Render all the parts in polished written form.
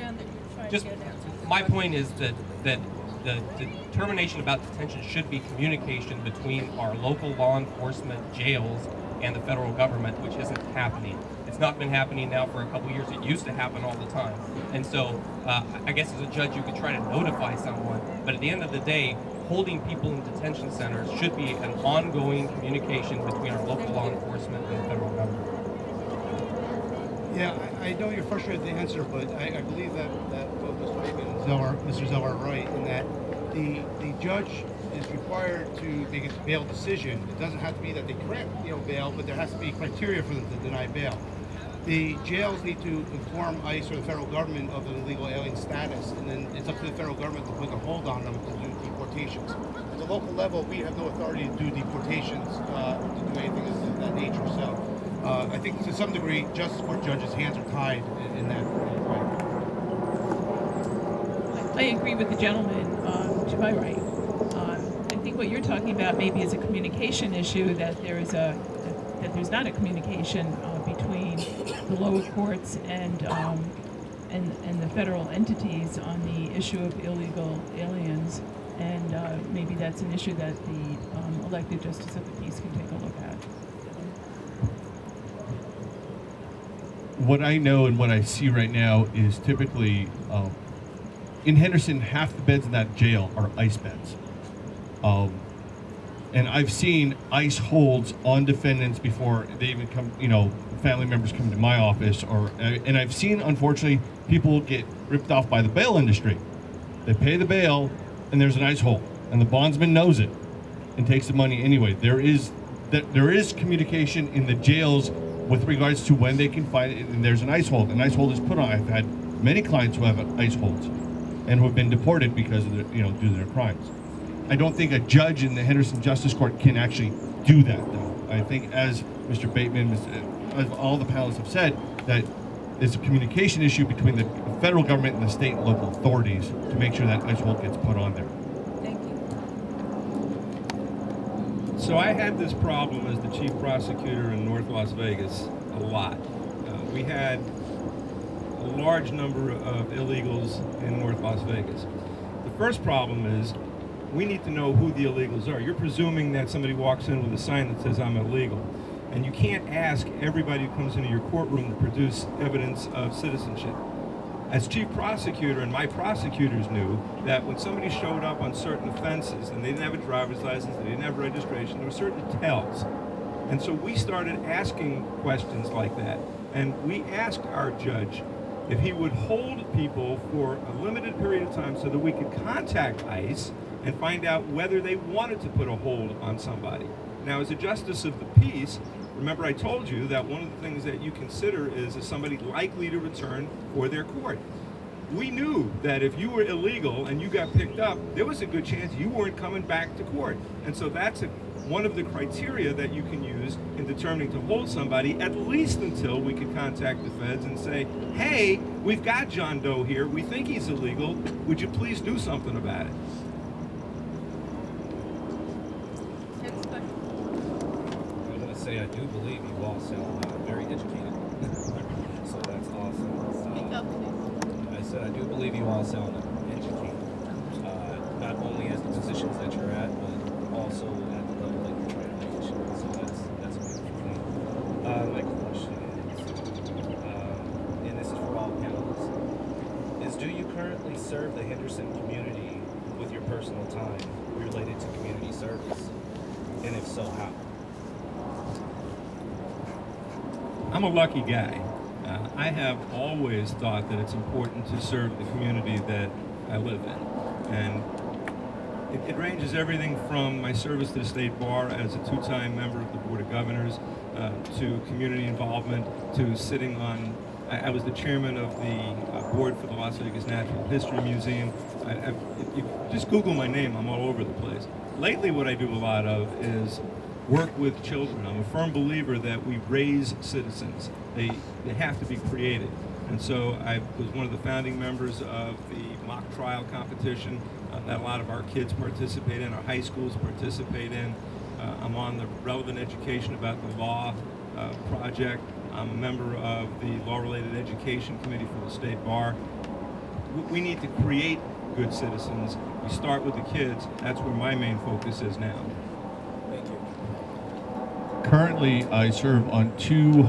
understand that you're trying Just to get an answer. my point is that the determination about detention should be communication between our local law enforcement, jails, and the federal government, which isn't happening. It's not been happening now for a couple years. It used to happen all the time. And so I guess as a judge, you could try to notify someone, but at the end of the day, holding people in detention centers should be an ongoing communication between our local law enforcement and the federal government. Yeah, I know you're frustrated with the answer, but I believe that both Mr. Bateman and Mr. Zeller are right in that the judge is required to make a bail decision. It doesn't have to be that they grant bail, but there has to be criteria for them to deny bail. The jails need to inform ICE or the federal government of the illegal alien status, and then it's up to the federal government to put a hold on them to do deportations. At the local level, we have no authority to do deportations, to do anything of that nature. So I think to some degree, justice court judges' hands are tied in that way. I agree with the gentleman to my right. I think what you're talking about maybe is a communication issue, that there's not a communication between the lower courts and the federal entities on the issue of illegal aliens, and maybe that's an issue that the elected justice of the peace can take a look at. What I know and what I see right now is typically in Henderson, half the beds in that jail are ICE beds. And I've seen ICE holds on defendants before they even come, family members come to my office, and I've seen, unfortunately, people get ripped off by the bail industry. They pay the bail, and there's an ICE hold, and the bondsman knows it and takes the money anyway. There is communication in the jails with regards to when they can find it, and there's an ICE hold. An ICE hold is put on. I've had many clients who have ICE holds and who have been deported because of due to their crimes. I don't think a judge in the Henderson Justice Court can actually do that, though. I think, as Mr. Bateman, as all the panelists have said, that it's a communication issue between the federal government and the state and local authorities to make sure that ICE hold gets put on there. Thank you. So I had this problem as the chief prosecutor in North Las Vegas a lot. We had a large number of illegals in North Las Vegas. The first problem is we need to know who the illegals are. You're presuming that somebody walks in with a sign that says I'm illegal, and you can't ask everybody who comes into your courtroom to produce evidence of citizenship. As chief prosecutor, and my prosecutors knew that when somebody showed up on certain offenses and they didn't have a driver's license, they didn't have registration, there were certain tells. And so we started asking questions like that. And we asked our judge if he would hold people for a limited period of time so that we could contact ICE and find out whether they wanted to put a hold on somebody. Now, as a justice of the peace, remember I told you that one of the things that you consider is somebody likely to return for their court. We knew that if you were illegal and you got picked up, there was a good chance you weren't coming back to court. And so that's one of the criteria that you can use in determining to hold somebody, at least until we could contact the feds and say, hey, we've got John Doe here, we think he's illegal, would you please do something about it? Next question. I was going to say, I do believe you all sound very educated. So that's awesome. Speak up, please. I said, I do believe you all sound educated. Not only as the positions that you're at, but also at the level that you're trying to position. So that's a beautiful thing. My question is, and this is for all panelists, is do you currently serve the Henderson community with your personal time related to community service? And if so, how? I'm a lucky guy. I have always thought that it's important to serve the community that I live in. And it ranges everything from my service to the state bar as a two-time member of the Board of Governors, to community involvement, to sitting on, I was the chairman of the board for the Las Vegas Natural History Museum. You just Google my name, I'm all over the place. Lately what I do a lot of is work with children. I'm a firm believer that we raise citizens. They have to be created. And so I was one of the founding members of the mock trial competition that a lot of our kids participate in, our high schools participate in. I'm on the Relevant Education About the Law project. I'm a member of the Law-Related Education Committee for the State Bar. we need to create good citizens. We start with the kids. That's where my main focus is now. Thank you. Currently, I serve on 2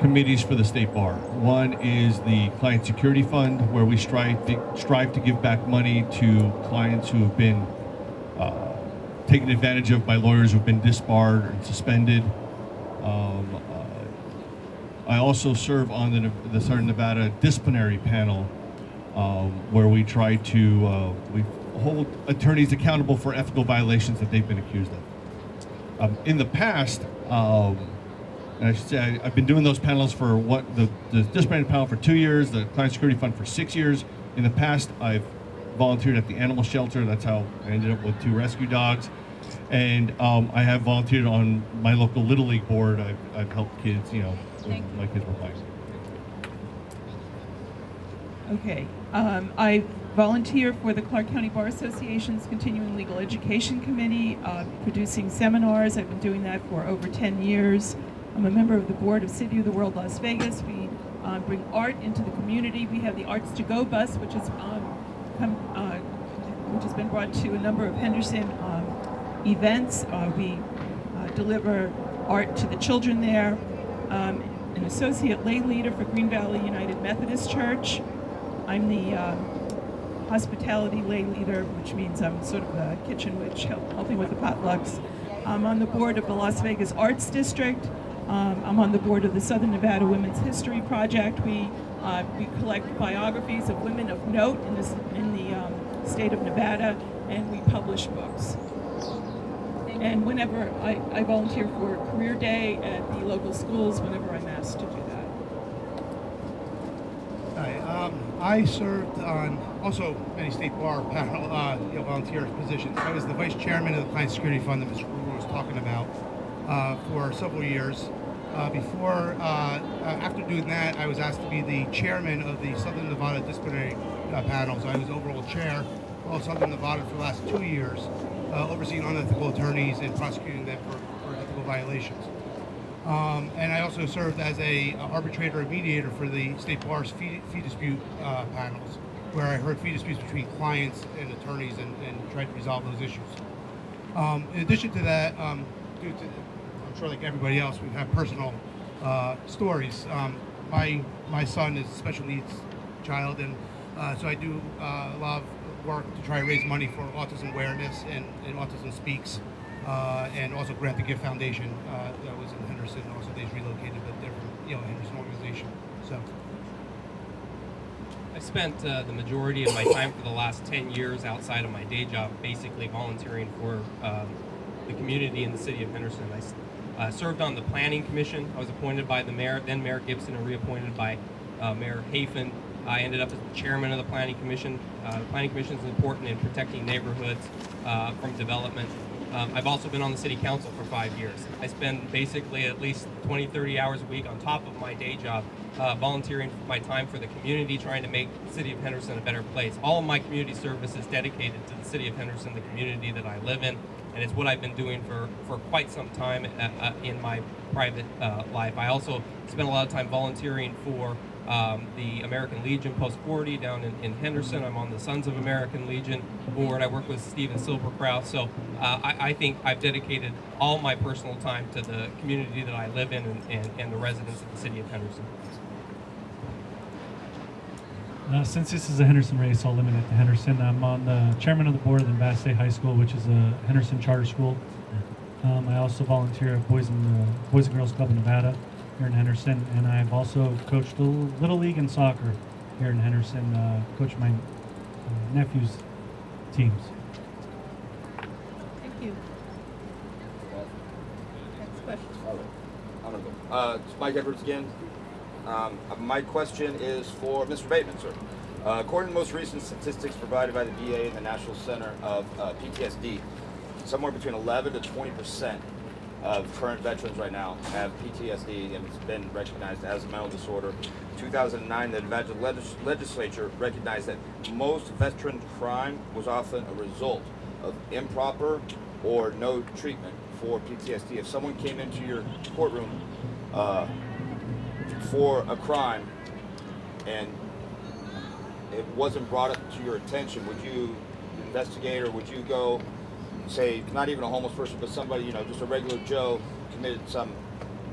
committees for the state bar. One is the Client Security Fund, where we strive to give back money to clients who have been taken advantage of by lawyers who've been disbarred and suspended. I also serve on the Southern Nevada disciplinary panel, where we try to we hold attorneys accountable for ethical violations that they've been accused of. In the past, and I should say I've been doing those panels for the disciplinary panel for 2 years, the Client Security Fund for 6 years. In the past, I've volunteered at the animal shelter. That's how I ended up with 2 rescue dogs. And I have volunteered on my local Little League board. I've helped kids, when my kids were playing. Okay. I volunteer for the Clark County Bar Association's Continuing Legal Education Committee, producing seminars. I've been doing that for over 10 years. I'm a member of the board of City of the World Las Vegas. We bring art into the community. We have the Arts to Go bus, which has been brought to a number of Henderson events. We deliver art to the children there. An associate lay leader for Green Valley United Methodist Church. I'm the hospitality lay leader, which means I'm sort of the kitchen witch, helping with the potlucks. I'm on the board of the Las Vegas Arts District. I'm on the board of the Southern Nevada Women's History Project. We collect biographies of women of note in the state of Nevada, and we publish books. And whenever I volunteer for Career Day at the local schools, whenever I'm asked to do that. Hi, I served on also many state bar panel volunteer positions. I was the vice chairman of the Client Security Fund that Mr. Gruber was talking about for several years. After doing that, I was asked to be the chairman of the Southern Nevada disciplinary panels. I was overall chair of Southern Nevada for the last 2 years, overseeing unethical attorneys and prosecuting them for ethical violations. And I also served as a arbitrator and mediator for the state bar's fee dispute panels, where I heard fee disputes between clients and attorneys and tried to resolve those issues. In addition to that, due to, I'm sure like everybody else, we have personal stories. My son is a special needs child, and so I do a lot of work to try to raise money for autism awareness and Autism Speaks, and also Grant the Gift Foundation that was in Henderson. Also, they've relocated, but they're from Henderson organization. So. I spent the majority of my time for the last 10 years outside of my day job, basically volunteering for the community in the city of Henderson. I served on the Planning Commission. I was appointed by the mayor, then Mayor Gibson, and reappointed by Mayor Hafen. I ended up as the chairman of the Planning Commission. The Planning Commission is important in protecting neighborhoods from development. I've also been on the city council for 5 years. I spend basically at least 20, 30 hours a week on top of my day job volunteering my time for the community, trying to make the city of Henderson a better place. All of my community service is dedicated to the city of Henderson, the community that I live in, and it's what I've been doing for quite some time in my private life. I also spend a lot of time volunteering for the American Legion Post 40 down in Henderson. I'm on the Sons of American Legion board. I work with Stephen Silberkraus. So I think I've dedicated all my personal time to the community that I live in and the residents of the city of Henderson. Since this is a Henderson race, I'll limit it to Henderson. I'm on the chairman of the board of the Bass State High School, which is a Henderson charter school. I also volunteer at Boys and Girls Club of Nevada here in Henderson, and I've also coached the Little League and soccer here in Henderson, coached my nephew's teams. Thank you. Next question. I'm gonna go. It's Mike Edwards again. My question is for Mr. Bateman, sir. According to most recent statistics provided by the VA and the National Center of PTSD, somewhere between 11 to 20% of current veterans right now have PTSD, and it's been recognized as a mental disorder. In 2009, the Nevada legislature recognized that most veteran crime was often a result of improper or no treatment for PTSD. If someone came into your courtroom for a crime and it wasn't brought up to your attention, would you investigate, or would you go, say, not even a homeless person, but somebody, you know, just a regular Joe committed some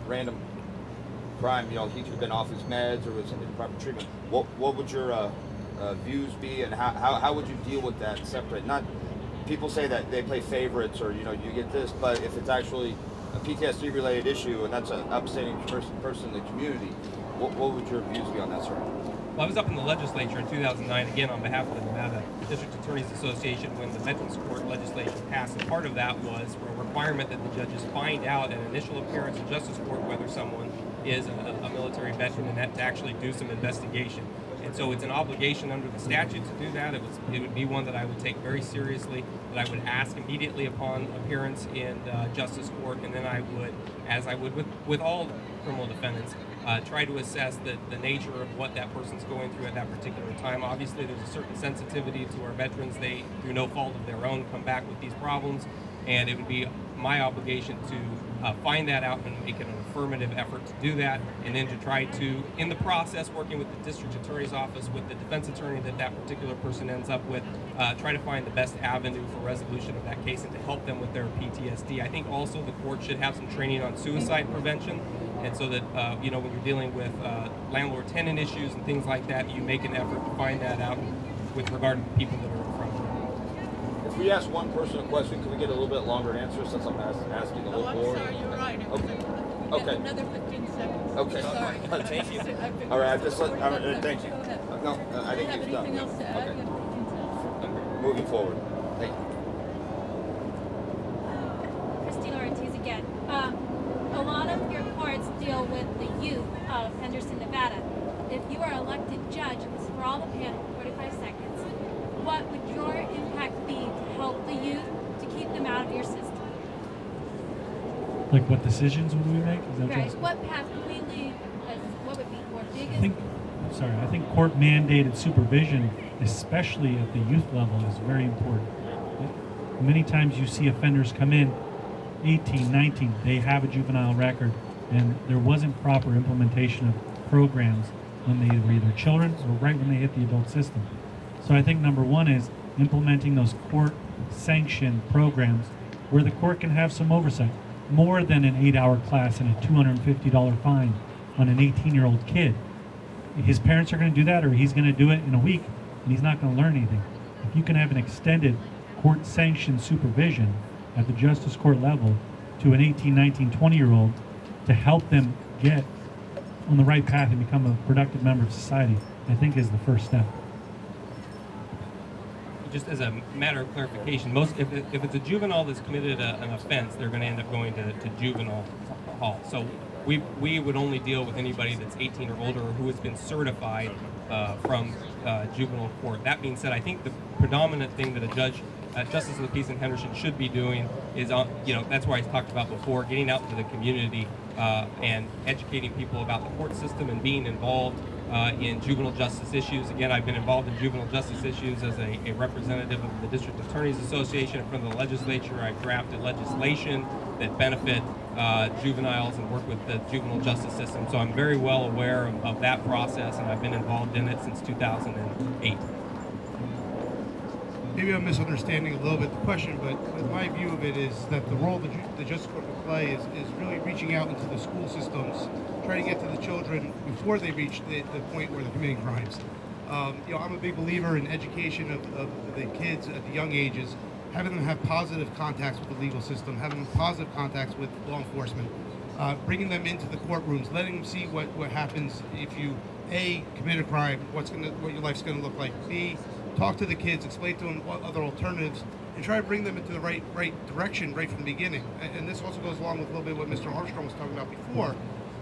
random crime, you know, he could have been off his meds or was in improper treatment. What would your views be, and how would you deal with that separate? Not, people say that they play favorites, or, you know, you get this, but if it's actually a PTSD related issue and that's an upstanding person in the community, what would your views be on that, sir? Well, I was up in the legislature in 2009, again, on behalf of the Nevada District Attorneys Association when the Veterans Court legislation passed, and part of that was a requirement that the judges find out at initial appearance in Justice Court whether someone is a military veteran, and that to actually do some investigation. And so it's an obligation under the statute to do that. It would be one that I would take very seriously, that I would ask immediately upon appearance in Justice Court, and then I would, as I would with all criminal defendants, try to assess the nature of what that person's going through at that particular time. Obviously, there's a certain sensitivity to our veterans. They, through no fault of their own, come back with these problems, and it would be my obligation to find that out and make an affirmative effort to do that, and then to try to, in the process, working with the district attorney's office, with the defense attorney that particular person ends up with, try to find the best avenue for resolution of that case and to help them with their PTSD. I think also the court should have some training on suicide prevention, and so that, you know, when you're dealing with landlord-tenant issues and things like that, you make an effort to find that out with regard to the people that are in front of you. If we ask one person a question, can we get a little bit longer answer since I'm asking the whole Oh, I'm board? sorry, you're right. Okay. We Okay. have another 15 seconds. Okay. Sorry. Thank you. I figured- All right, I just let, Go all ahead. right, thank you. Go ahead. No, I Do you think have he's done. anything else to add? Okay. You have 15 seconds. Moving forward. Thank you. Christina Ortiz again. A lot of your courts deal with the youth of Henderson, Nevada. If you are elected judge, this is for all the panel, 45 seconds, what would your impact be to help the youth to keep them out of your system? Like what decisions would we make? Is that what you're Right. asking? What path would we lead as what would be your biggest? I think court mandated supervision, especially at the youth level, is very important. Many times you see offenders come in 18, 19, they have a juvenile record, and there wasn't proper implementation of programs when they were either children or right when they hit the adult system. So I think number one is implementing those court-sanctioned programs where the court can have some oversight, more than an 8-hour class and a $250 fine on an 18-year-old kid. His parents are going to do that, or he's going to do it in a week, and he's not going to learn anything. If you can have an extended court-sanctioned supervision at the justice court level to an 18, 19, 20-year-old to help them get on the right path and become a productive member of society, I think is the first step. Just as a matter of clarification, if it's a juvenile that's committed an offense, they're going to end up going to juvenile hall. So we would only deal with anybody that's 18 or older or who has been certified from juvenile court. That being said, I think the predominant thing that a judge, Justice of the Peace in Henderson, should be doing is, that's why I talked about before, getting out into the community and educating people about the court system and being involved in juvenile justice issues. Again, I've been involved in juvenile justice issues as a representative of the District Attorneys Association in front of the legislature. I've drafted legislation that benefit juveniles and work with the juvenile justice system. So I'm very well aware of that process, and I've been involved in it since 2008. Maybe I'm misunderstanding a little bit the question, but my view of it is that the role the Justice Court will play is really reaching out into the school systems, trying to get to the children before they reach the point where they're committing crimes. I'm a big believer in education of the kids at the young ages, having them have positive contacts with the legal system, having them positive contacts with law enforcement, bringing them into the courtrooms, letting them see what happens if you, A, commit a crime, what your life's going to look like, B, talk to the kids, explain to them what other alternatives, and try to bring them into the right direction right from the beginning. And this also goes along with a little bit what Mr. Armstrong was talking about before.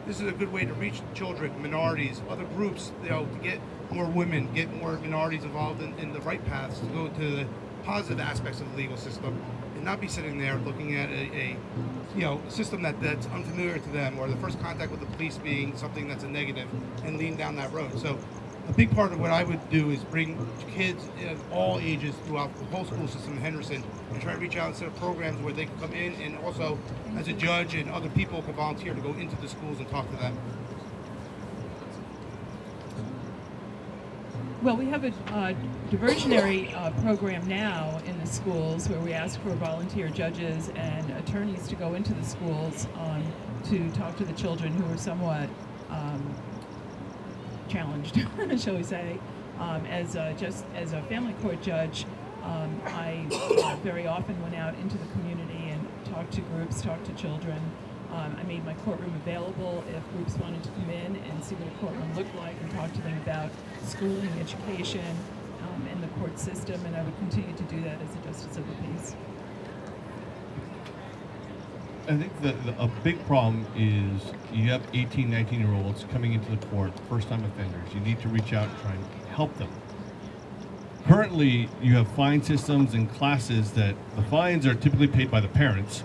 This is a good way to reach children, minorities, other groups, to get more women, get more minorities involved in the right paths, to go to the positive aspects of the legal system, and not be sitting there looking at a system that's unfamiliar to them, or the first contact with the police being something that's a negative, and lean down that road. So a big part of what I would do is bring kids of all ages throughout the whole school system in Henderson and try to reach out and set up programs where they can come in, and also as a judge and other people can volunteer to go into the schools and talk to them. Well, we have a diversionary program now in the schools where we ask for volunteer judges and attorneys to go into the schools to talk to the children who are somewhat challenged, shall we say. As a family court judge, I very often went out into the community and talked to groups, talked to children. I made my courtroom available if groups wanted to come in and see what a courtroom looked like and talk to them about schooling, education, and the court system, and I would continue to do that as a justice of the peace. I think a big problem is you have 18, 19-year-olds coming into the court, first-time offenders. You need to reach out and try and help them. Currently, you have fine systems and classes that the fines are typically paid by the parents,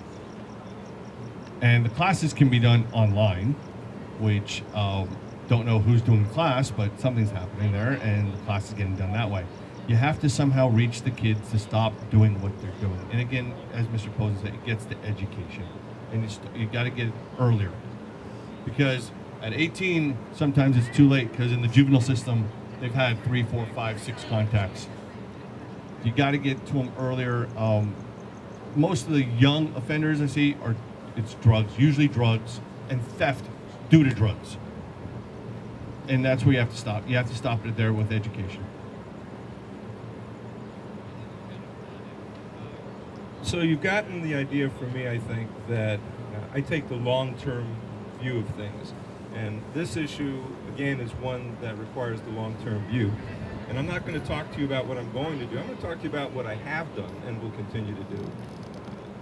and the classes can be done online, which don't know who's doing the class, but something's happening there, and the class is getting done that way. You have to somehow reach the kids to stop doing what they're doing. And again, as Mr. Posen said, it gets to education. And you got to get it earlier. Because at 18, sometimes it's too late, because in the juvenile system, they've had 3, 4, 5, 6 contacts. You got to get to them earlier. Most of the young offenders I see it's drugs, usually drugs, and theft due to drugs. And that's where you have to stop. You have to stop it there with education. So you've gotten the idea from me, I think, that I take the long-term view of things. And this issue, again, is one that requires the long-term view. And I'm not going to talk to you about what I'm going to do. I'm going to talk to you about what I have done and will continue to do.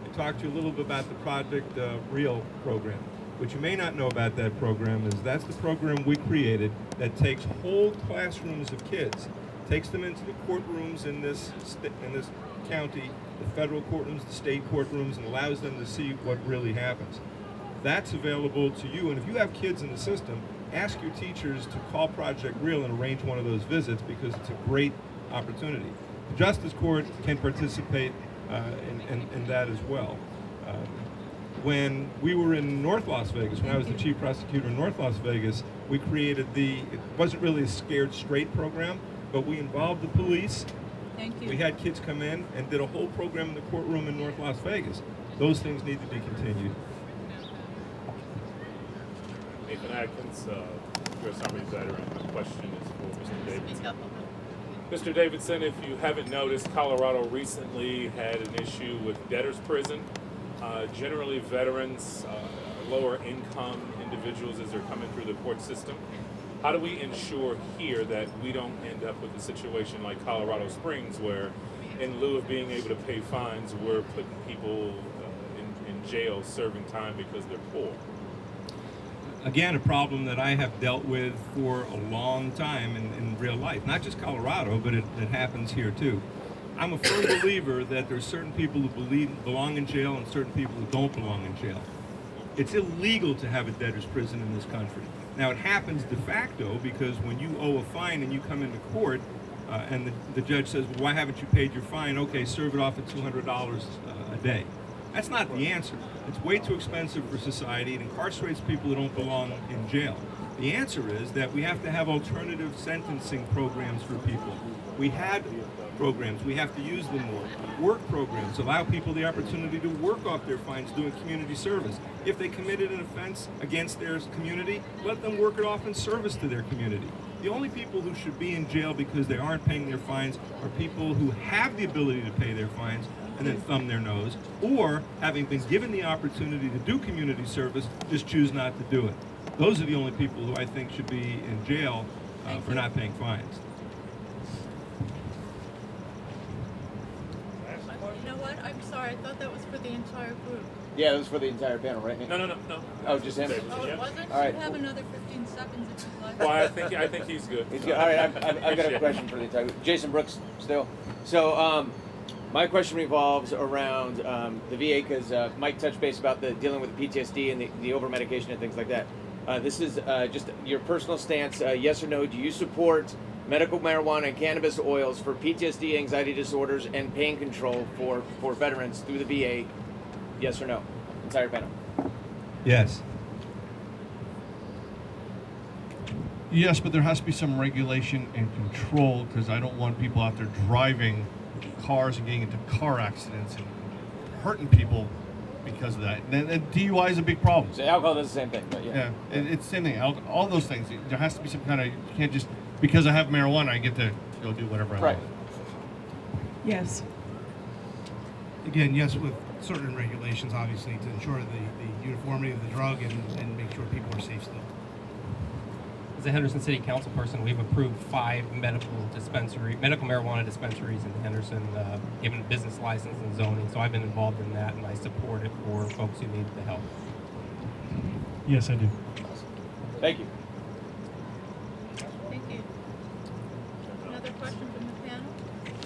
I talked to you a little bit about the Project Real program. What you may not know about that program is that's the program we created that takes whole classrooms of kids, takes them into the courtrooms in this county, the federal courtrooms, the state courtrooms, and allows them to see what really happens. That's available to you, and if you have kids in the system, ask your teachers to call Project Real and arrange one of those visits, because it's a great opportunity. The Justice Court can participate in that as well. When we were in North Las Vegas, when I was the chief prosecutor in North Las Vegas, we created it wasn't really a Scared Straight program, but we involved the police. Thank you. We had kids come in and did a whole program in the courtroom in North Las Vegas. Those things need to be continued. Nathan Atkins, U.S. Army veteran. My question is for Mr. Davidson. Mr. Davidson, if you haven't noticed, Colorado recently had an issue with debtor's prison. Generally, veterans, lower income individuals as they're coming through the court system. How do we ensure here that we don't end up with a situation like Colorado Springs, where in lieu of being able to pay fines, we're putting people in jail serving time because they're poor? Again, a problem that I have dealt with for a long time in real life. Not just Colorado, but it happens here too. I'm a firm believer that there's certain people who belong in jail and certain people who don't belong in jail. It's illegal to have a debtor's prison in this country. Now, it happens de facto because when you owe a fine and you come into court and the judge says, well, why haven't you paid your fine? Okay, serve it off at $200 a day. That's not the answer. It's way too expensive for society. It incarcerates people who don't belong in jail. The answer is that we have to have alternative sentencing programs for people. We had programs. We have to use them more. Work programs allow people the opportunity to work off their fines doing community service. If they committed an offense against their community, let them work it off in service to their community. The only people who should be in jail because they aren't paying their fines are people who have the ability to pay their fines and then thumb their nose, or having been given the opportunity to do community service, just choose not to do it. Those are the only people who I think should be in jail for not paying fines. You know what? I'm sorry. I thought that was for the entire group. Yeah, it was for the entire panel, right? No. Oh, just him? Oh, it wasn't? All right. You have another 15 seconds if you'd like. Well, I think he's good. He's good. All right, I've got a question for the entire group. Jason Brooks still. So, my question revolves around the VA, because Mike touched base about dealing with the PTSD and the over-medication and things like that. This is just your personal stance, yes or no. Do you support medical marijuana and cannabis oils for PTSD, anxiety disorders, and pain control for veterans through the VA? Yes or no? Entire panel. Yes. Yes, but there has to be some regulation and control because I don't want people out there driving cars and getting into car accidents and hurting people because of that. And DUI is a big problem. So alcohol does the same thing, but yeah. It's the same thing. All those things. There has to be some kind of. You can't just because I have marijuana, I get to go do whatever I want. Yes. Again, yes, with certain regulations, obviously, to ensure the uniformity of the drug and make sure people are safe still. As a Henderson City Council person, we've approved 5 medical marijuana dispensaries in Henderson, given business license and zoning. So I've been involved in that, and I support it for folks who need the help. Yes, I do. Thank you. Thank you. Another question from the panel?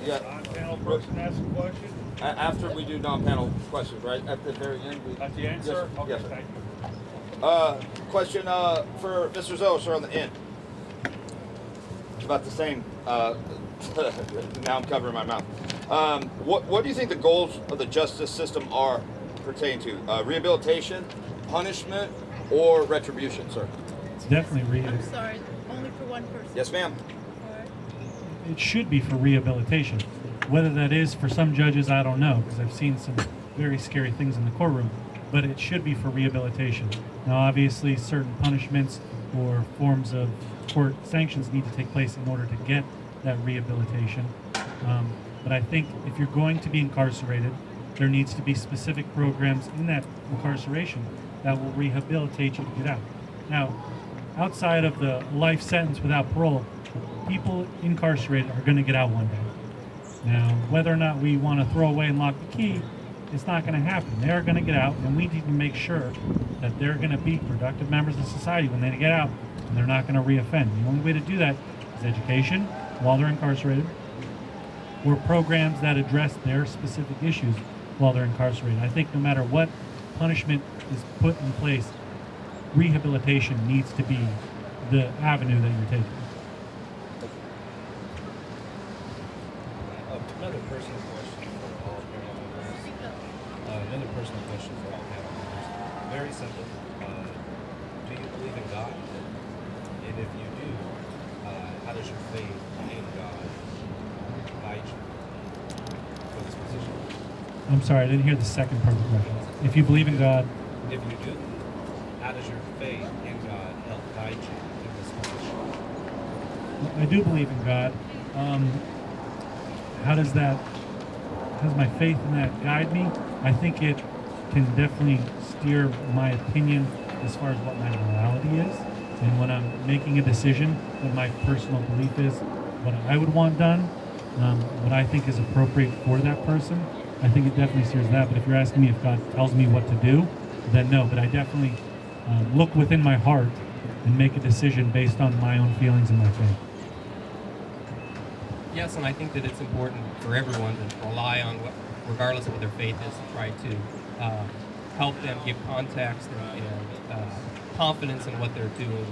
Yeah. Non-panel person ask a question? After we do non-panel questions, right? At the very end. At the end, sir? Okay, yes, sir. thank you. Question for Mr. Zoe, sir, on the end. It's about the same. Now I'm covering my mouth. What do you think the goals of the justice system are pertaining to? Rehabilitation, punishment, or retribution, sir? It's definitely I'm sorry, only for one person. Yes, ma'am. All right. it should be for rehabilitation. Whether that is for some judges, I don't know, because I've seen some very scary things in the courtroom, but it should be for rehabilitation. Now, obviously, certain punishments or forms of court sanctions need to take place in order to get that rehabilitation. But I think if you're going to be incarcerated, there needs to be specific programs in that incarceration that will rehabilitate you to get out. Now, outside of the life sentence without parole, people incarcerated are going to get out one day. Now, whether or not we want to throw away and lock the key, it's not going to happen. They are going to get out, and we need to make sure that they're going to be productive members of society when they get out, and they're not going to reoffend. The only way to do that is education while they're incarcerated, or programs that address their specific issues while they're incarcerated. I think no matter what punishment is put in place, rehabilitation needs to be the avenue that you're taking. Another personal question for all panel members. Another personal question for all panel members. Very simple. Do you believe in God? And if you do, how does your faith in God guide you for this position? I'm sorry, I didn't hear the second part of the question. If you believe in God, If you do, how does your faith in God help guide you in this position? I do believe in God. How does my faith in that guide me? I think it can definitely steer my opinion as far as what my morality is. And when I'm making a decision, what my personal belief is, what I would want done, what I think is appropriate for that person, I think it definitely steers that. But if you're asking me if God tells me what to do, then no. But I definitely look within my heart and make a decision based on my own feelings and my faith. Yes, and I think that it's important for everyone to rely on what, regardless of what their faith is, to try to help them give context and confidence in what they're doing,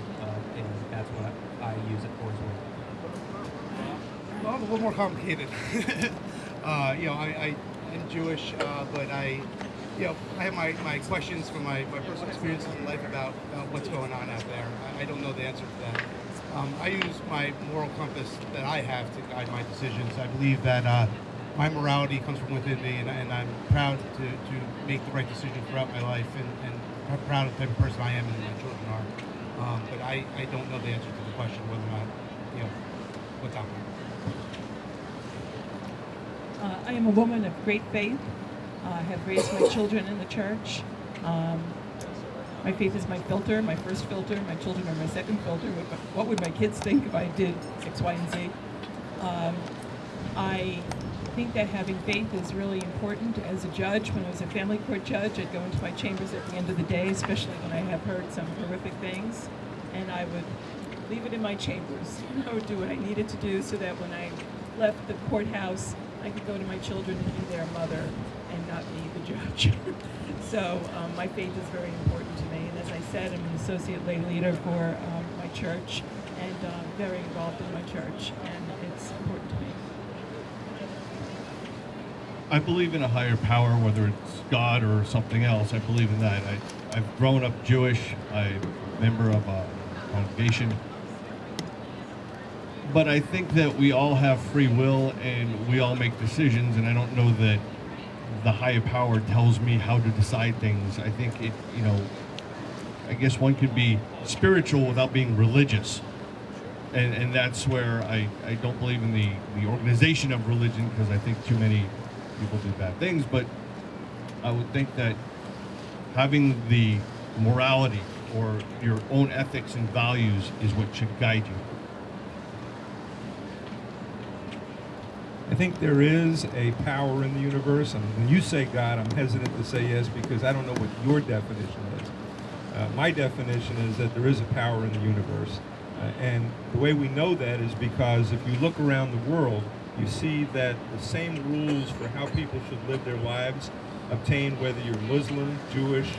and that's what I use it for as well. Well, I'm a little more complicated. I'm Jewish, but I have my questions from my personal experiences in life about what's going on out there. I don't know the answer to that. I use my moral compass that I have to guide my decisions. I believe that my morality comes from within me, and I'm proud to make the right decision throughout my life, and I'm proud of the type of person I am and my children are. But I don't know the answer to the question whether or not, what's out there. I am a woman of great faith. I have raised my children in the church. My faith is my filter, my first filter. My children are my second filter. What would my kids think if I did X, Y, and Z? I think that having faith is really important. As a judge, when I was a family court judge, I'd go into my chambers at the end of the day, especially when I have heard some horrific things, and I would leave it in my chambers. I would do what I needed to do so that when I left the courthouse, I could go to my children and be their mother and not be the judge. So my faith is very important to me. And as I said, I'm an associate lay leader for my church and very involved in my church, and it's important to me. I believe in a higher power, whether it's God or something else. I believe in that. I've grown up Jewish. I'm a member of a congregation, but I think that we all have free will and we all make decisions, and I don't know that the higher power tells me how to decide things. I think it, I guess one could be spiritual without being religious. And that's where I don't believe in the organization of religion, because I think too many people do bad things. But I would think that having the morality or your own ethics and values is what should guide you. I think there is a power in the universe. And when you say God, I'm hesitant to say yes because I don't know what your definition is. My definition is that there is a power in the universe. And the way we know that is because if you look around the world, you see that the same rules for how people should live their lives obtain whether you're Muslim, Jewish,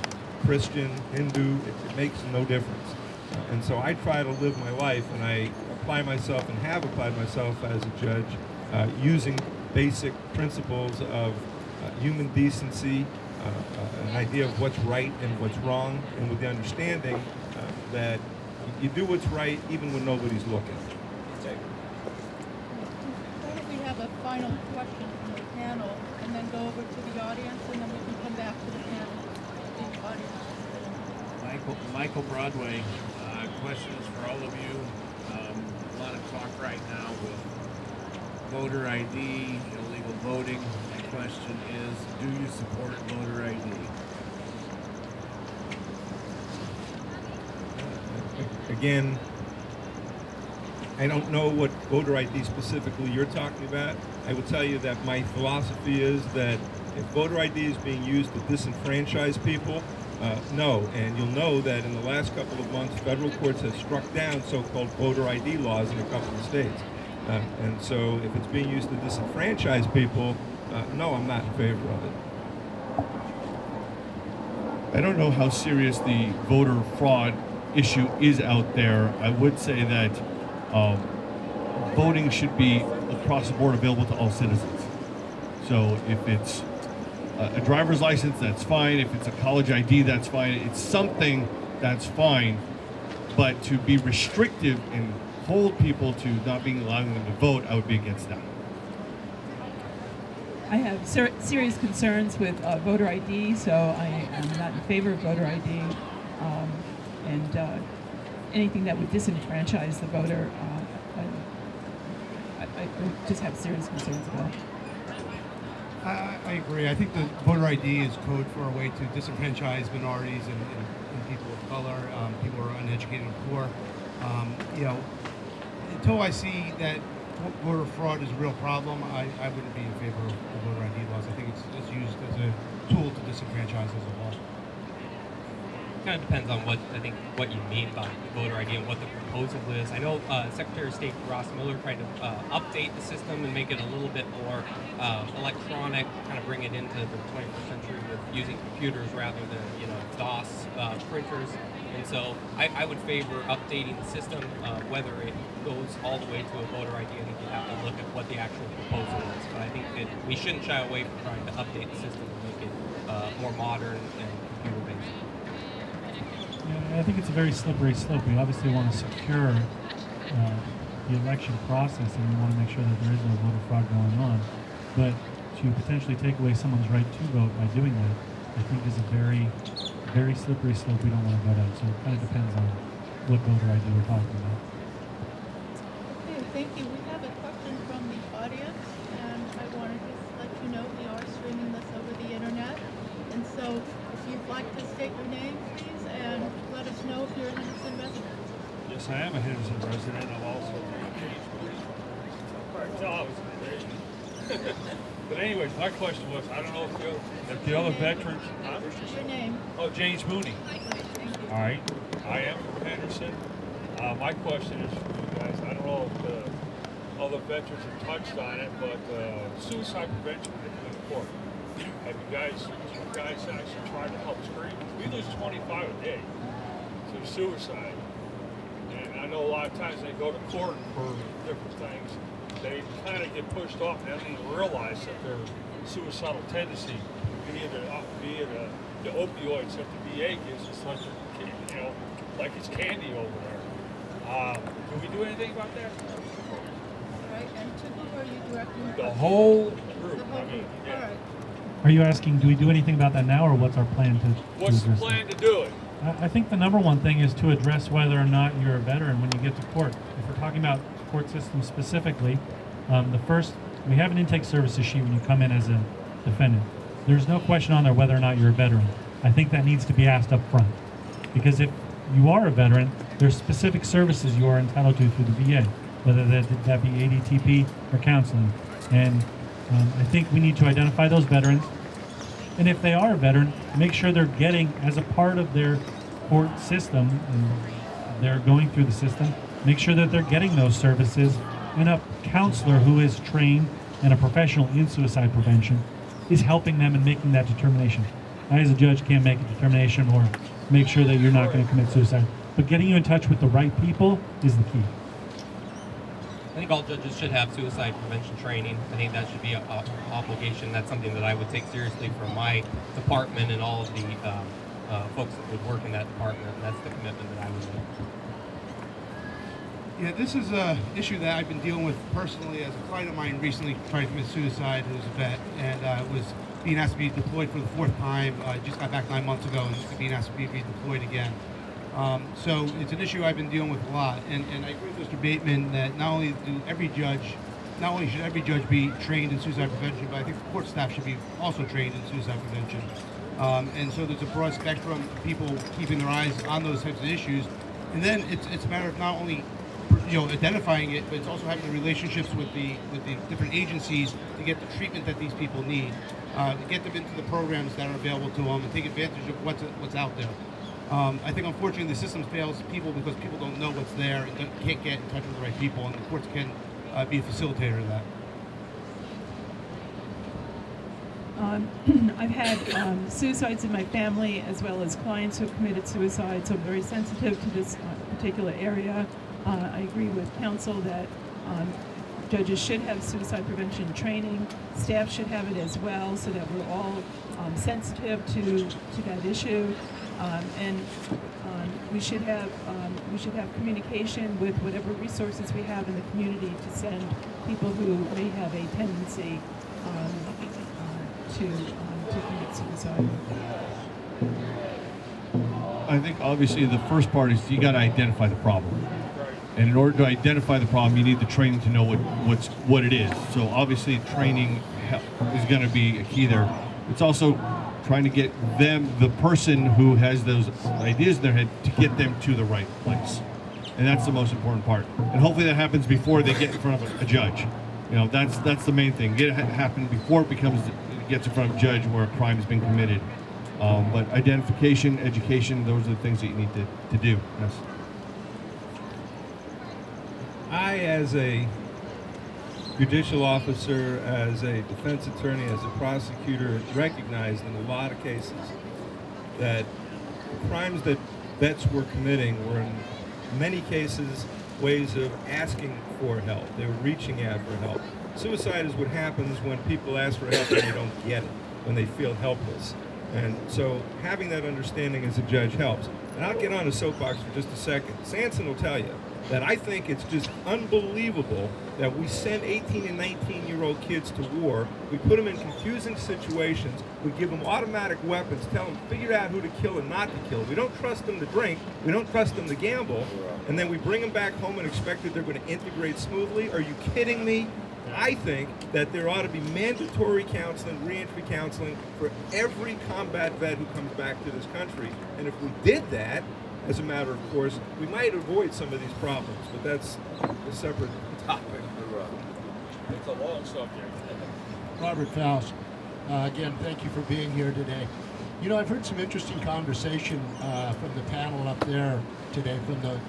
Christian, Hindu, it makes no difference. And so I try to live my life, and I apply myself and have applied myself as a judge using basic principles of human decency, an idea of what's right and what's wrong, and with the understanding that you do what's right even when nobody's looking. Why don't we have a final question from the panel and then go over to the audience, and then we can come back to the panel, the audience. Michael Broadway, question is for all of you. A lot of talk right now with voter ID, illegal voting. My question is, do you support voter ID? Again, I don't know what voter ID specifically you're talking about. I will tell you that my philosophy is that if voter ID is being used to disenfranchise people, no. And you'll know that in the last couple of months, federal courts have struck down so-called voter ID laws in a couple of states. And so if it's being used to disenfranchise people, no, I'm not in favor of it. I don't know how serious the voter fraud issue is out there. I would say that voting should be across the board available to all citizens. So if it's a driver's license, that's fine. If it's a college ID, that's fine. It's something, that's fine. But to be restrictive and hold people to not being allowing them to vote, I would be against that. I have serious concerns with voter ID, so I am not in favor of voter ID. And anything that would disenfranchise the voter, I just have serious concerns about. I agree. I think the voter ID is code for a way to disenfranchise minorities and people of color, people who are uneducated and poor. Until I see that voter fraud is a real problem, I wouldn't be in favor of the voter ID laws. I think it's used as a tool to disenfranchise as a law. Kind of depends on what you mean by voter ID and what the proposal is. I know Secretary of State Ross Mueller tried to update the system and make it a little bit more electronic, kind of bring it into the 21st century with using computers rather than DOS printers. And so I would favor updating the system, whether it goes all the way to a voter ID. I think you have to look at what the actual proposal is. But I think that we shouldn't shy away from trying to update the system and make it more modern and computer-based. Yeah, I think it's a very slippery slope. We obviously want to secure the election process, and we want to make sure that there is no voter fraud going on. But to potentially take away someone's right to vote by doing that, I think is a very, very slippery slope we don't want to go down. So it kind of depends on what voter ID we're talking about. Okay, thank you. We have a question from the audience, and I want to just let you know we are streaming this over the internet. And so if you'd like to state your name, please, and let us know if you're a Henderson resident. Yes, I am a Henderson resident. I'm also But anyways, my question was, I don't know if the other veterans... Your name? Oh, James Mooney. Thank you. All right. I am from Henderson. My question is for you guys. I don't know if other veterans have touched on it, but suicide prevention in the court. Have you guys actually tried to help screen? We lose 25 a day to suicide. And I know a lot of times they go to court for different things. They kind of get pushed off and they don't even realize that their suicidal tendency, be it the opioids that the VA gives us, like it's candy over there. Do we do anything about that? Right, and to who are you directing? The whole group. The whole group, all right. Are you asking, do we do anything about that now, or what's our plan to What's the address plan that? to do it? I think the number one thing is to address whether or not you're a veteran when you get to court. If we're talking about court system specifically, we have an intake services sheet when you come in as a defendant. There's no question on there whether or not you're a veteran. I think that needs to be asked up front. Because if you are a veteran, there's specific services you are entitled to through the VA, whether that be ADTP or counseling. And I think we need to identify those veterans. And if they are a veteran, make sure they're getting, as a part of their court system, and they're going through the system, make sure that they're getting those services. And a counselor who is trained and a professional in suicide prevention is helping them in making that determination. I, as a judge, can't make a determination or make sure that you're not going to commit suicide. But getting you in touch with the right people is the key. I think all judges should have suicide prevention training. I think that should be an obligation. That's something that I would take seriously from my department and all of the folks that would work in that department. And that's the commitment that I would make. Yeah, this is an issue that I've been dealing with personally. As a client of mine recently tried to commit suicide, who's a vet, and was being asked to be deployed for the fourth time. Just got back 9 months ago and just being asked to be redeployed again. So it's an issue I've been dealing with a lot. And I agree with Mr. Bateman that not only should every judge be trained in suicide prevention, but I think the court staff should be also trained in suicide prevention. And so there's a broad spectrum of people keeping their eyes on those types of issues. And then it's a matter of not only identifying it, but it's also having the relationships with the different agencies to get the treatment that these people need, get them into the programs that are available to them, and take advantage of what's out there. I think unfortunately the system fails people because people don't know what's there and can't get in touch with the right people, and the courts can be a facilitator of that. I've had suicides in my family as well as clients who have committed suicide, so I'm very sensitive to this particular area. I agree with counsel that judges should have suicide prevention training. Staff should have it as well, so that we're all sensitive to that issue. And we should have communication with whatever resources we have in the community to send people who may have a tendency to commit suicide. I think obviously the first part is you got to identify the problem. And in order to identify the problem, you need the training to know what it is. So obviously training is going to be a key there. It's also trying to get the person who has those ideas in their head, to get them to the right place. And that's the most important part. And hopefully that happens before they get in front of a judge. That's the main thing. Get it happen before it gets in front of a judge where a crime has been committed. But identification, education, those are the things that you need to do. Yes. I, as a judicial officer, as a defense attorney, as a prosecutor, recognized in a lot of cases that the crimes that vets were committing were in many cases ways of asking for help. They were reaching out for help. Suicide is what happens when people ask for help and they don't get it, when they feel helpless. And so having that understanding as a judge helps. And I'll get on a soapbox for just a second. Sanson will tell you that I think it's just unbelievable that we send 18 and 19-year-old kids to war. We put them in confusing situations. We give them automatic weapons, tell them figure out who to kill and not to kill. We don't trust them to drink. We don't trust them to gamble. And then we bring them back home and expect that they're going to integrate smoothly. Are you kidding me? I think that there ought to be mandatory counseling, reentry counseling for every combat vet who comes back to this country. And if we did that, as a matter of course, we might avoid some of these problems, but that's a separate topic. It's a long subject. Robert Faust. Again, thank you for being here today. I've heard some interesting conversation from the panel up there today, from the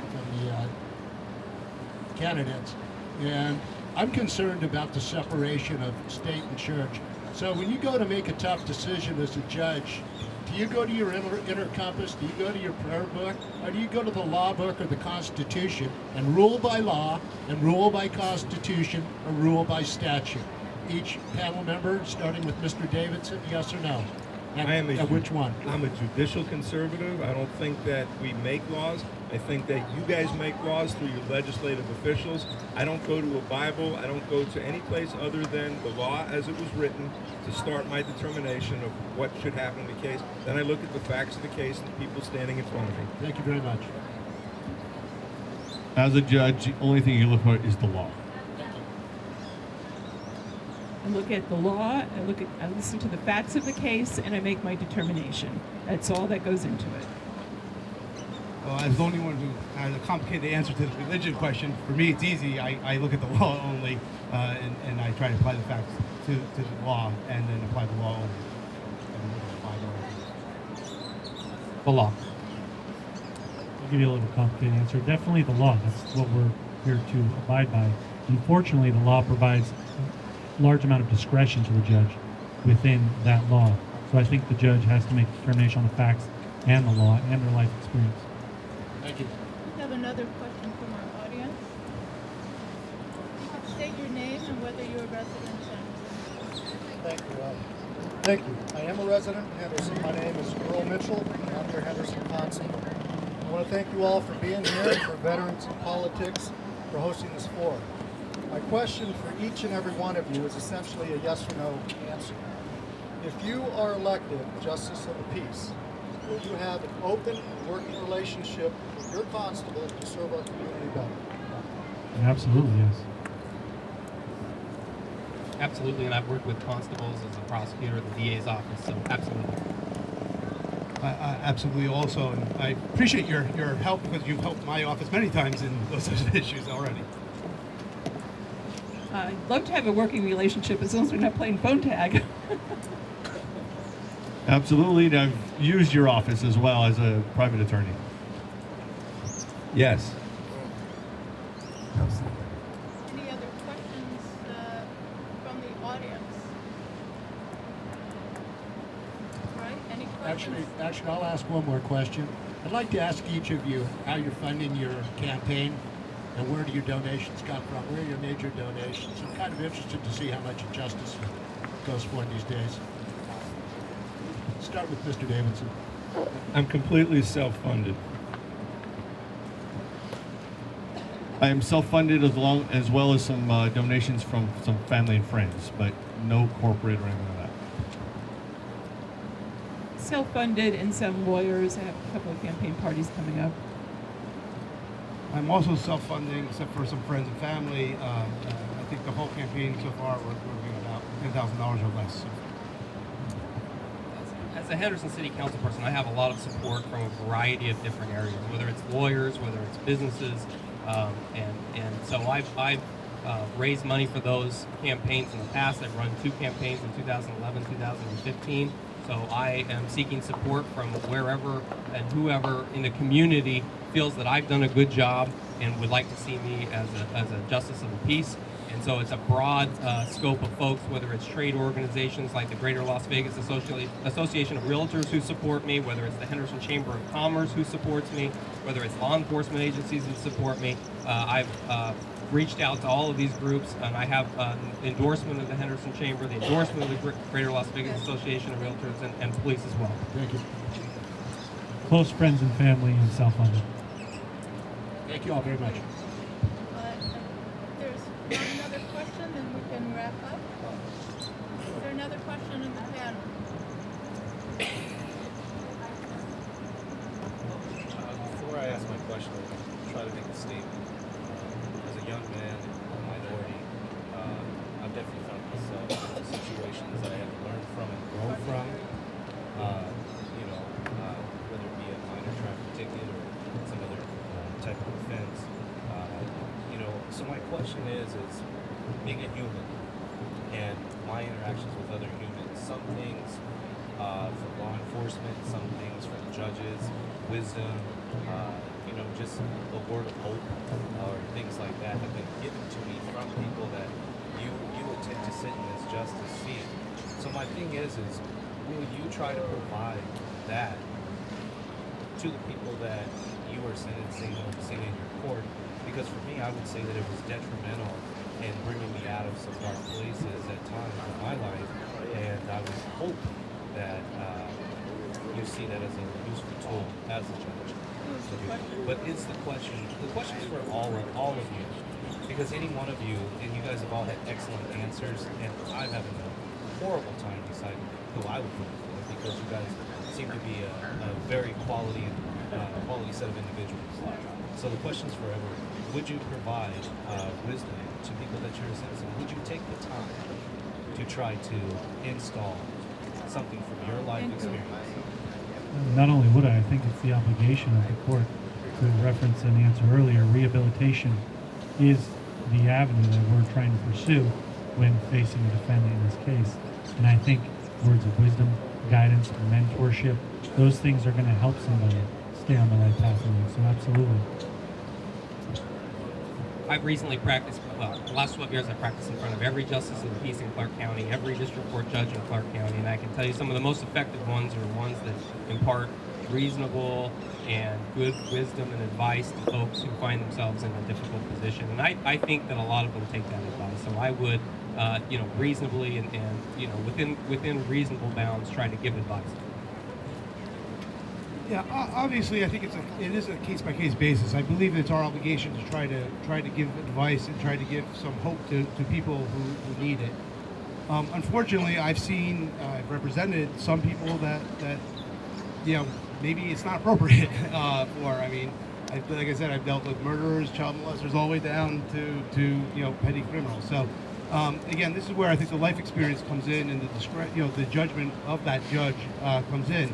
candidates, and I'm concerned about the separation of state and church. So when you go to make a tough decision as a judge, do you go to your inner compass? Do you go to your prayer book? Or do you go to the law book or the Constitution and rule by law and rule by Constitution or rule by statute? Each panel member, starting with Mr. Davidson, yes or no? And which one? I'm a judicial conservative. I don't think that we make laws. I think that you guys make laws through your legislative officials. I don't go to a Bible. I don't go to any place other than the law as it was written to start my determination of what should happen in the case. Then I look at the facts of the case and the people standing in front of me. Thank you very much. As a judge, the only thing you look for is the law. I look at the law, I listen to the facts of the case, and I make my determination. That's all that goes into it. Well, as the only one who has a complicated answer to the religion question, for me it's easy. I look at the law only, and I try to apply the facts to the law, and then apply the law only. The law. I'll give you a little complicated answer. Definitely the law. That's what we're here to abide by. Unfortunately, the law provides a large amount of discretion to the judge within that law. So I think the judge has to make a determination on the facts and the law and their life experience. Thank you. We have another question from our audience. You can state your name and whether you're a resident of Henderson. Thank you. I am a resident of Henderson. My name is Earl Mitchell, and I'm near Henderson, Wisconsin. I want to thank you all for being here and for Veterans in Politics for hosting this forum. My question for each and every one of you is essentially a yes or no answer. If you are elected Justice of the Peace, will you have an open working relationship with your constable to serve our community better? Absolutely, yes. Absolutely, and I've worked with constables as a prosecutor at the DA's office, so absolutely. Absolutely also, and I appreciate your help because you've helped my office many times in those sorts of issues already. I'd love to have a working relationship as long as we're not playing phone tag. Absolutely, and I've used your office as well as a private attorney. Yes. Any other questions from the audience? All right, any questions? Actually, I'll ask one more question. I'd like to ask each of you how you're funding your campaign and where do your donations come from? Where are your major donations? I'm kind of interested to see how much justice goes for these days. Start with Mr. Davidson. I'm completely self-funded. I am self-funded as well as some donations from some family and friends, but no corporate or anything like that. Self-funded and some lawyers. I have a couple of campaign parties coming up. I'm also self-funding, except for some friends and family. I think the whole campaign so far we're doing about $10,000 or less. As a Henderson City Council person, I have a lot of support from a variety of different areas, whether it's lawyers, whether it's businesses, and so I've raised money for those campaigns in the past. I've run 2 campaigns in 2011, 2015. So I am seeking support from wherever and whoever in the community feels that I've done a good job and would like to see me as a justice of the peace. And so it's a broad scope of folks, whether it's trade organizations like the Greater Las Vegas Association of Realtors who support me, whether it's the Henderson Chamber of Commerce who supports me, whether it's law enforcement agencies who support me. I've reached out to all of these groups, and I have an endorsement of the Henderson Chamber, the endorsement of the Greater Las Vegas Association of Realtors, and police as well. Thank you. Close friends and family and self-funded. Thank you all very much. There's another question, then we can wrap up. Is there another question in the panel? Before I ask my question, I'll try to make a statement. As a young man and a minority, I've definitely found myself in situations that I have to learn from and grow from. Whether it be a minor traffic ticket or some other type of offense. So my question is being a human and my interactions with other humans, some things from law enforcement, some things from judges, wisdom, just a word of hope or things like that have been given to me from people that you would tend to sit in this justice seat. So my thing is will you try to provide that to the people that you are sentencing or sitting in your court? Because for me, I would say that it was detrimental in bringing me out of some dark places at times in my life, and I would hope that always see that as a useful tool as a judge. But it's the question is for all of you. Because any one of you, and you guys have all had excellent answers, and I'm having a horrible time deciding who I would vote for, because you guys seem to be a very quality set of individuals. So the question's for everyone. Would you provide wisdom to people that you're a citizen? Would you take the time to try to install something from your life experience? Not only would I think it's the obligation of the court to reference an answer earlier. Rehabilitation is the avenue that we're trying to pursue when facing a defendant in this case. And I think words of wisdom, guidance, mentorship, those things are going to help somebody stay on the right path. So absolutely. I've recently practiced, the last 12 years I practiced in front of every justice of the peace in Clark County, every district court judge in Clark County, and I can tell you some of the most effective ones are ones that impart reasonable and good wisdom and advice to folks who find themselves in a difficult position. And I think that a lot of them take that advice. So I would, reasonably and within reasonable bounds, try to give advice. Yeah, obviously, I think it is a case-by-case basis. I believe it's our obligation to try to give advice and try to give some hope to people who need it. Unfortunately, I've represented some people that maybe it's not appropriate for. I mean, like I said, I've dealt with murderers, child molesters, all the way down to petty criminals. So again, this is where I think the life experience comes in, and the judgment of that judge comes in.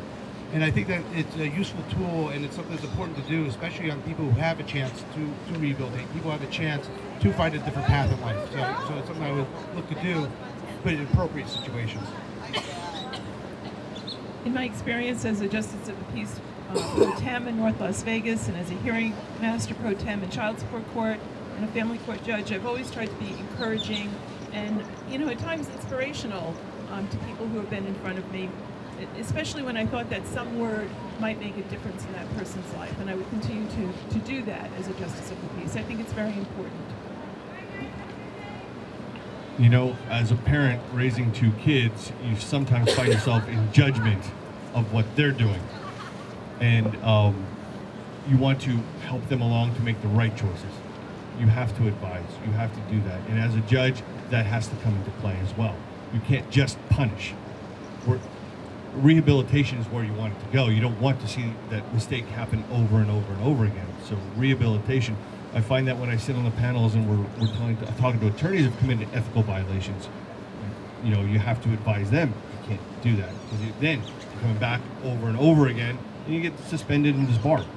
And I think that it's a useful tool, and it's something that's important to do, especially on people who have a chance to rehabilitate. People have a chance to find a different path in life. So it's something I would look to do, but in appropriate situations. In my experience as a Justice of the Peace pro tem in North Las Vegas, and as a hearing master pro tem in child support court and a family court judge, I've always tried to be encouraging and, at times inspirational to people who have been in front of me, especially when I thought that some word might make a difference in that person's life. And I would continue to do that as a Justice of the Peace. I think it's very important. As a parent raising two kids, you sometimes find yourself in judgment of what they're doing. And you want to help them along to make the right choices. You have to advise. You have to do that. And as a judge, that has to come into play as well. You can't just punish. Rehabilitation is where you want it to go. You don't want to see that mistake happen over and over and over again. So rehabilitation, I find that when I sit on the panels and we're talking to attorneys who've committed ethical violations, you have to advise them. You can't do that, because then you're coming back over and over again, and you get suspended and disbarred.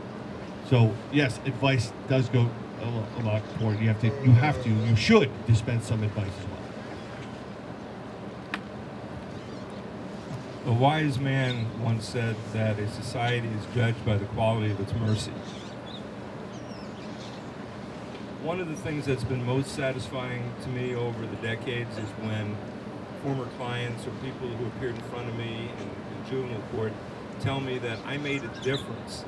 So yes, advice does go a lot toward you should dispense some advice as well. A wise man once said that a society is judged by the quality of its mercy. One of the things that's been most satisfying to me over the decades is when former clients or people who appeared in front of me in juvenile court tell me that I made a difference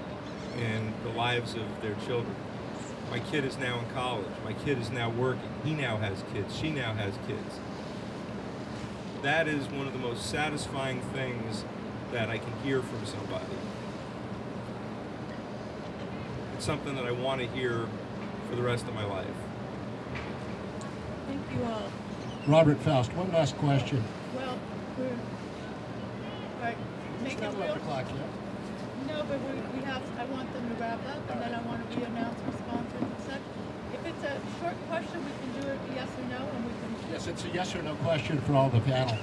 in the lives of their children. My kid is now in college. My kid is now working. He now has kids. She now has kids. That is one of the most satisfying things that I can hear from somebody. It's something that I want to hear for the rest of my life. Thank you all. Robert Faust, one last question. Well, we're right. Make it real. O'clock yet. No, but I want them to wrap up, and then I want to re-announce our sponsors and such. If it's a short question, we can do it yes or no, and we can. Yes, it's a yes or no question for all the panel.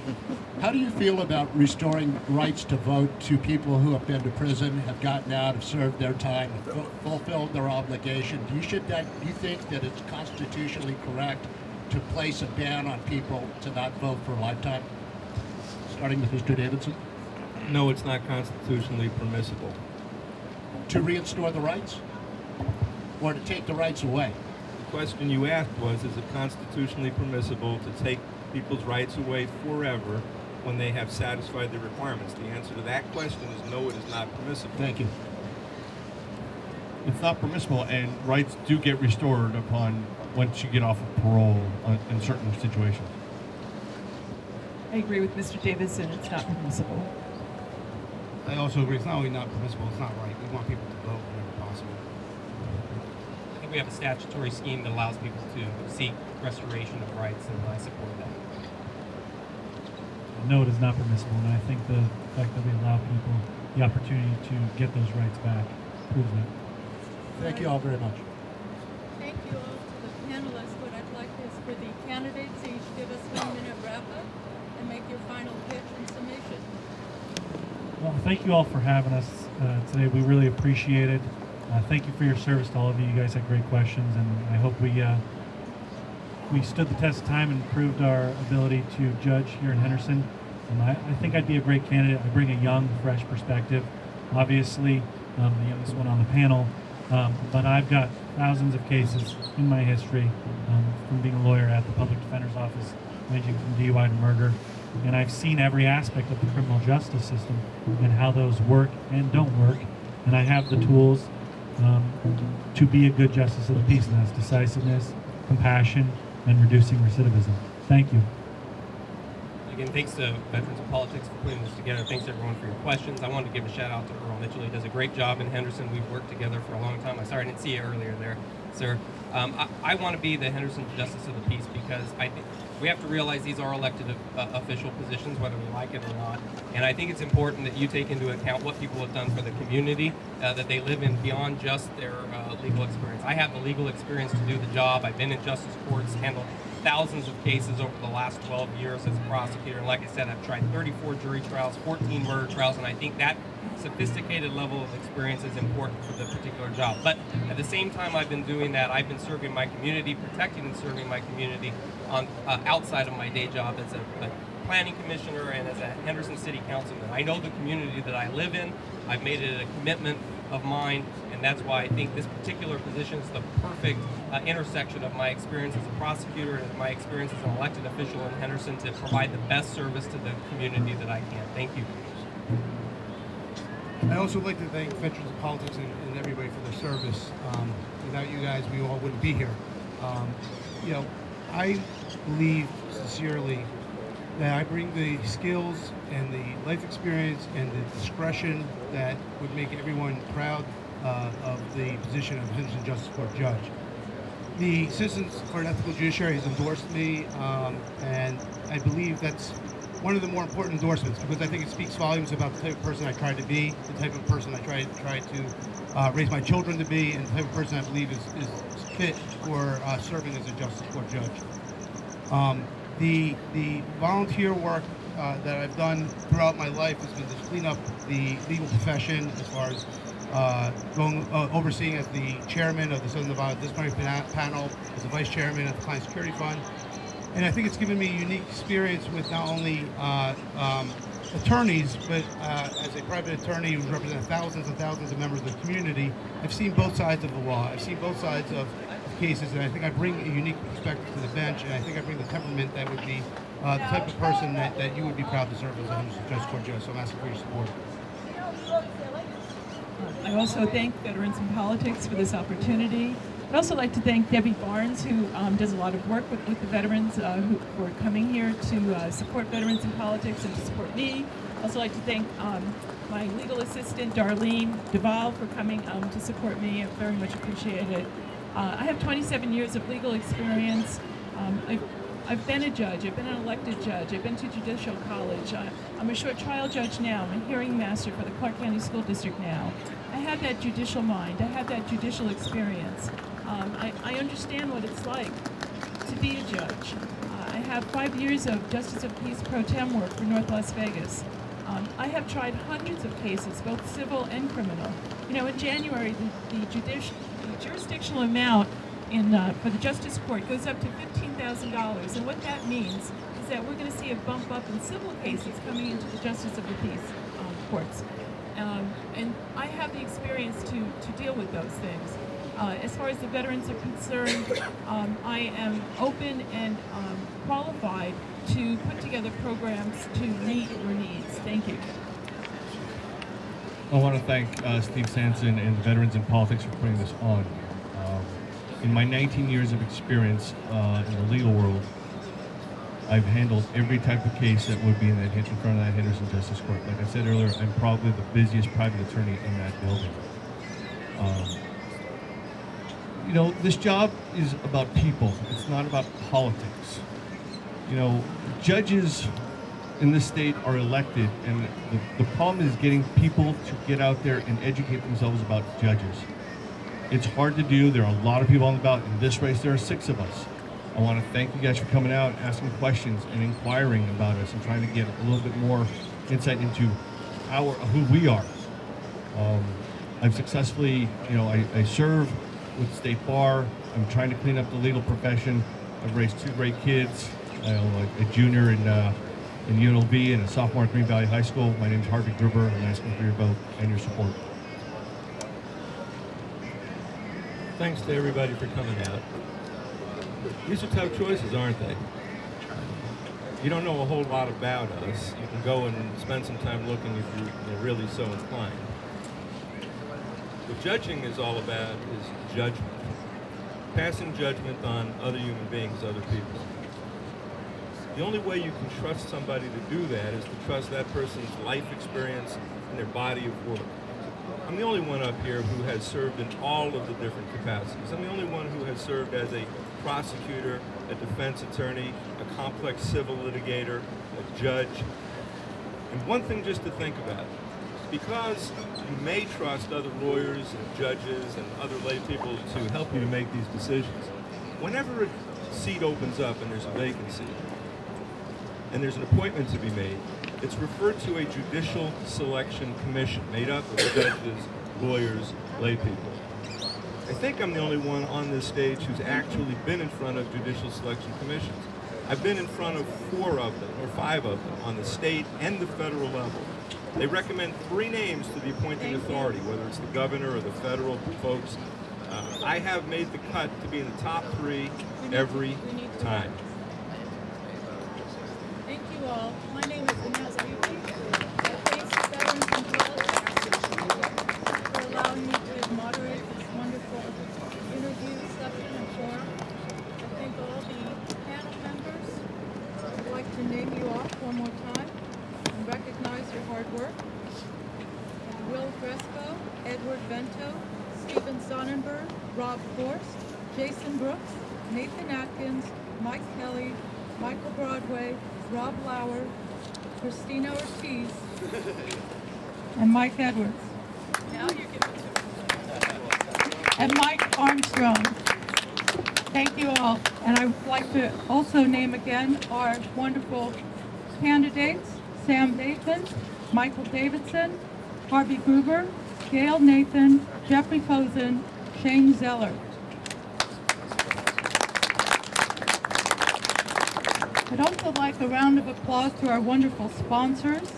How do you feel about restoring rights to vote to people who have been to prison, have gotten out, have served their time, have fulfilled their obligation? Do you think that it's constitutionally correct to place a ban on people to not vote for a lifetime? Starting with Mr. Davidson. No, it's not constitutionally permissible. To restore the rights? Or to take the rights away? The question you asked was, is it constitutionally permissible to take people's rights away forever when they have satisfied their requirements? The answer to that question is no, it is not permissible. Thank you. It's not permissible, and rights do get restored upon once you get off of parole in certain situations. I agree with Mr. Davidson. It's not permissible. I also agree it's not only not permissible, it's not right. We want people to vote whenever possible. I think we have a statutory scheme that allows people to seek restoration of rights, and I support that. No, it is not permissible, and I think the fact that we allow people the opportunity to get those rights back proves that. Thank you all very much. Thank you all to the panelists. What I'd like is for the candidates to each give us 1 minute wrap up and make your final pitch and summation. Well, thank you all for having us today. We really appreciate it. Thank you for your service to all of you. You guys had great questions, and I hope we stood the test of time and proved our ability to judge here in Henderson. I think I'd be a great candidate. I bring a young, fresh perspective. Obviously, the youngest one on the panel, but I've got thousands of cases in my history from being a lawyer at the public defender's office, ranging from DUI to murder. And I've seen every aspect of the criminal justice system and how those work and don't work. And I have the tools to be a good justice of the peace, and that's decisiveness, compassion, and reducing recidivism. Thank you. Again, thanks to Veterans of Politics for putting this together. Thanks everyone for your questions. I wanted to give a shout out to Earl Mitchell. He does a great job in Henderson. We've worked together for a long time. I'm sorry I didn't see you earlier there, sir. I want to be the Henderson Justice of the Peace because I think we have to realize these are elected official positions, whether we like it or not. And I think it's important that you take into account what people have done for the community that they live in beyond just their legal experience. I have the legal experience to do the job. I've been in justice courts, handled thousands of cases over the last 12 years as a prosecutor. And like I said, I've tried 34 jury trials, 14 murder trials, and I think that sophisticated level of experience is important for the particular job. But at the same time I've been doing that, I've been serving my community, protecting and serving my community on outside of my day job as a planning commissioner and as a Henderson City Councilman. I know the community that I live in. I've made it a commitment of mine, and that's why I think this particular position is the perfect intersection of my experience as a prosecutor and my experience as an elected official in Henderson to provide the best service to the community that I can. Thank you. I also would like to thank Veterans of Politics and everybody for their service. Without you guys, we all wouldn't be here. I believe sincerely that I bring the skills and the life experience and the discretion that would make everyone proud of the position of Henderson Justice Court Judge. The Citizens for an Ethical Judiciary has endorsed me, and I believe that's one of the more important endorsements because I think it speaks volumes about the type of person I try to be, the type of person I try to raise my children to be, and the type of person I believe is fit for serving as a Justice Court Judge. The volunteer work that I've done throughout my life has been to clean up the legal profession as far as overseeing as the chairman of the Southern Nevada Disciplinary Panel, as the vice chairman of the Client Security Fund. And I think it's given me a unique experience with not only attorneys, but as a private attorney who's represented thousands and thousands of members of the community, I've seen both sides of the law. I've seen both sides of cases, and I think I bring a unique perspective to the bench, and I think I bring the temperament that would be the type of person that you would be proud to serve as a Henderson Justice Court Judge. So I'm asking for your support. I also thank Veterans in Politics for this opportunity. I'd also like to thank Debbie Barnes, who does a lot of work with the veterans who are coming here to support Veterans in Politics and to support me. I'd also like to thank my legal assistant, Darlene Duvall, for coming to support me. I very much appreciate it. I have 27 years of legal experience. I've been a judge. I've been an elected judge. I've been to Judicial College. I'm a short trial judge now. I'm a hearing master for the Clark County School District now. I have that judicial mind. I have that judicial experience. I understand what it's like to be a judge. I have 5 years of Justice of Peace pro tem work for North Las Vegas. I have tried hundreds of cases, both civil and criminal. In January, the jurisdictional amount for the Justice Court goes up to $15,000, and what that means is that we're going to see a bump up in civil cases coming into the Justice of the Peace courts. And I have the experience to deal with those things. As far as the veterans are concerned, I am open and qualified to put together programs to meet your needs. Thank you. I want to thank Steve Sanson and Veterans in Politics for putting this on. In my 19 years of experience in the legal world, I've handled every type of case that would be in front of that Henderson Justice Court. Like I said earlier, I'm probably the busiest private attorney in that building. You know, this job is about people. It's not about politics. You know, judges in this state are elected, and the problem is getting people to get out there and educate themselves about judges. It's hard to do. There are a lot of people on the ballot. In this race, there are 6 of us. I want to thank you guys for coming out, asking questions, and inquiring about us, and trying to get a little bit more insight into who we are. I've successfully, you know, I serve with State Bar. I'm trying to clean up the legal profession. I've raised 2 great kids, a junior in UNLV and a sophomore at Green Valley High School. My name's Harvey Gruber. I'm asking for your vote and your support. Thanks to everybody for coming out. These are tough choices, aren't they? You don't know a whole lot about us. You can go and spend some time looking if you're really so inclined. What judging is all about is judgment. Passing judgment on other human beings, other people. The only way you can trust somebody to do that is to trust that person's life experience and their body of work. I'm the only one up here who has served in all of the different capacities. I'm the only one who has served as a prosecutor, a defense attorney, a complex civil litigator, a judge. And one thing just to think about, because you may trust other lawyers and judges and other lay people to help you to make these decisions, whenever a seat opens up and there's a vacancy, and there's an appointment to be made, it's referred to a judicial selection commission made up of judges, lawyers, lay people. I think I'm the only one on this stage who's actually been in front of judicial selection commissions. I've been in front of 4 of them, or 5 of them, on the state and the federal level. They recommend 3 names to the appointing authority, whether it's the governor or the federal folks. I have made the cut to be in the top 3 every time. Thank you all. My name is Anat. I thank veterans and politics for allowing me to moderate this wonderful interview session and forum. I thank all the panel members. I'd like to name you off one more time and recognize your hard work. Will Fresco, Edward Bento, Stephen Sonnenberg, Rob Forst, Jason Brooks, Nathan Atkins, Mike Kelly, Michael Broadway, Rob Lauer, Christina Ortiz, and Mike Edwards. Now you're giving and Mike Armstrong. Thank you all. And I would like to also name again our wonderful candidates: Sam Nathan, Michael Davidson, Harvey Gruber, Gail Nathan, Jeffrey Fosen, Shane Zeller. I'd also like a round of applause to our wonderful sponsors.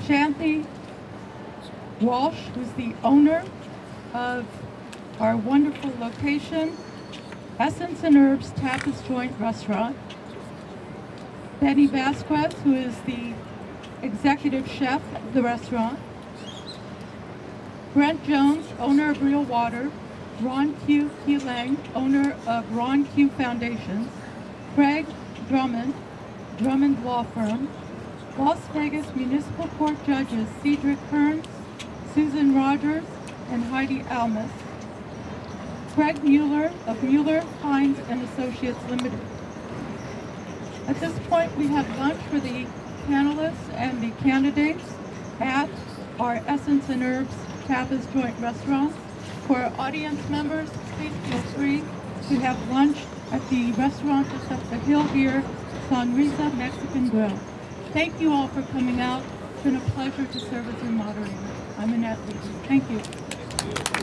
Chanthy Walsh, who's the owner of our wonderful location, Essence and Herbs Tapas Joint Restaurant. Beni Velazquez, who is the executive chef of the restaurant. Brent Jones, owner of Real Water. Ron Q. Quilang, owner of Ron Q. Foundations. Craig Drummond, Drummond Law Firm. Las Vegas Municipal Court Judges Cedric Kerns, Susan Rogers, and Heidi Almase. Craig Mueller of Mueller, Hinds, and Associates Limited. At this point, we have lunch for the panelists and the candidates at our Essence and Herbs Tapas Joint Restaurant. For our audience members, please feel free to have lunch at the restaurant just up the hill here, Sonrisa Mexican Grill. Thank you all for coming out. It's been a pleasure to serve as your moderator. I'm Anat. Thank you.